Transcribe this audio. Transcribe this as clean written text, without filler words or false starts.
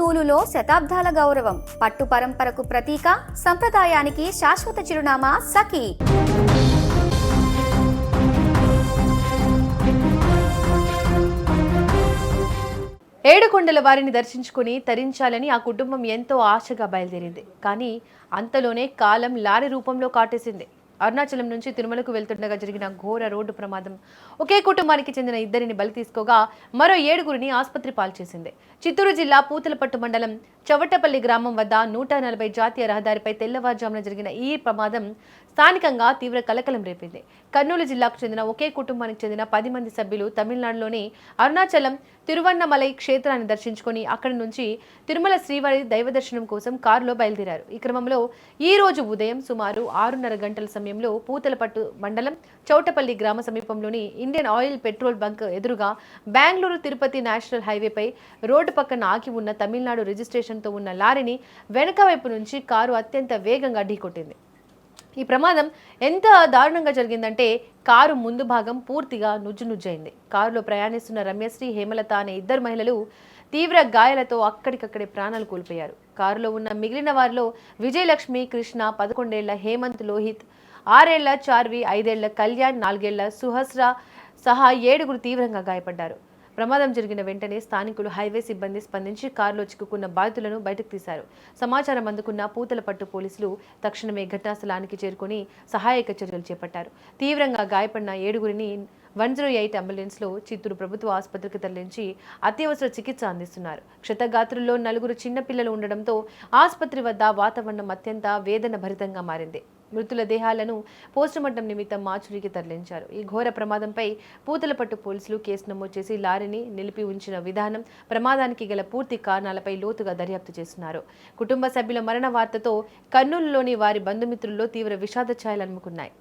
నూలులో శతాబ్దాల గౌరవం, పట్టు పరంపరకు ప్రతీక, సంప్రదాయానికి శాశ్వత చిరునామా సఖీ. ఏడుకొండల వారిని దర్శించుకుని తరించాలని ఆ కుటుంబం ఎంతో ఆశగా బయలుదేరింది. కానీ అంతలోనే కాలం లారీ రూపంలో కాటేసింది. అరుణాచలం నుంచి తిరుమలకు వెళ్తుండగా జరిగిన ఘోర రోడ్డు ప్రమాదం ఒకే కుటుంబానికి చెందిన ఇద్దరిని బలి తీసుకోగా మరో 7గురిని ఆసుపత్రి పాల్చేసింది. చిత్తూరు జిల్లా పూతలపట్టు మండలం చవటపల్లి గ్రామం వద్ద 140 జాతీయ రహదారిపై తెల్లవారుజామున జరిగిన ఈ ప్రమాదం స్థానికంగా తీవ్ర కలకలం రేపింది. కర్నూలు జిల్లాకు చెందిన ఒకే కుటుంబానికి చెందిన 10 మంది సభ్యులు తమిళనాడులోని అరుణాచలం తిరువన్నమలై క్షేత్రాన్ని దర్శించుకుని అక్కడి నుంచి తిరుమల శ్రీవారి దైవ దర్శనం కోసం కారులో బయలుదేరారు. ఈ క్రమంలో ఈ రోజు ఉదయం సుమారు 6:30 గంటల సమయంలో పూతలపట్టు మండలం చౌటపల్లి గ్రామ సమీపంలోని ఇండియన్ ఆయిల్ పెట్రోల్ బంక్ ఎదురుగా బెంగళూరు తిరుపతి నేషనల్ హైవేపై రోడ్డు పక్కన ఆగి ఉన్న తమిళనాడు రిజిస్ట్రేషన్తో ఉన్న లారీని వెనక వైపు నుంచి కారు అత్యంత వేగంగా ఢీకొట్టింది. ఈ ప్రమాదం ఎంత దారుణంగా జరిగిందంటే కారు ముందు భాగం పూర్తిగా నుజ్జునుజ్జైంది. కారులో ప్రయాణిస్తున్న రమ్యశ్రీ, హేమలత అనే ఇద్దరు మహిళలు తీవ్ర గాయాలతో అక్కడికక్కడే ప్రాణాలు కోల్పోయారు. కారులో ఉన్న మిగిలిన వారిలో విజయలక్ష్మి, కృష్ణ, 11 ఏళ్ల హేమంత్ లోహిత్, 6 ఏళ్ల చార్వి, 5 ఏళ్ల కళ్యాణ్, 4 ఏళ్ల సుహస్ర సహా 7గురు తీవ్రంగా గాయపడ్డారు. ప్రమాదం జరిగిన వెంటనే స్థానికులు, హైవే సిబ్బంది స్పందించి కారులో చిక్కుకున్న బాధితులను బయటకు తీశారు. సమాచారం అందుకున్న పూతలపట్టు పోలీసులు తక్షణమే ఘటనాస్థలానికి చేరుకుని సహాయక చర్యలు చేపట్టారు. తీవ్రంగా గాయపడిన 7గురిని 108 అంబులెన్స్లో చిత్తూరు ప్రభుత్వ ఆసుపత్రికి తరలించి అత్యవసర చికిత్స అందిస్తున్నారు. క్షతగాత్రుల్లో 4 చిన్నపిల్లలు ఉండడంతో ఆసుపత్రి వద్ద వాతావరణం అత్యంత వేదన భరితంగా మారింది. మృతుల దేహాలను పోస్టుమార్టం నిమిత్తం మార్చురీకి తరలించారు. ఈ ఘోర ప్రమాదంపై పూతలపట్టు పోలీసులు కేసు నమోదు చేసి లారీని నిలిపి ఉంచిన విధానం, ప్రమాదానికి గల పూర్తి కారణాలపై లోతుగా దర్యాప్తు చేస్తున్నారు. కుటుంబ సభ్యుల మరణ వార్తతో కర్నూలులోని వారి బంధుమిత్రుల్లో తీవ్ర విషాద ఛాయలు అలుముకున్నాయి.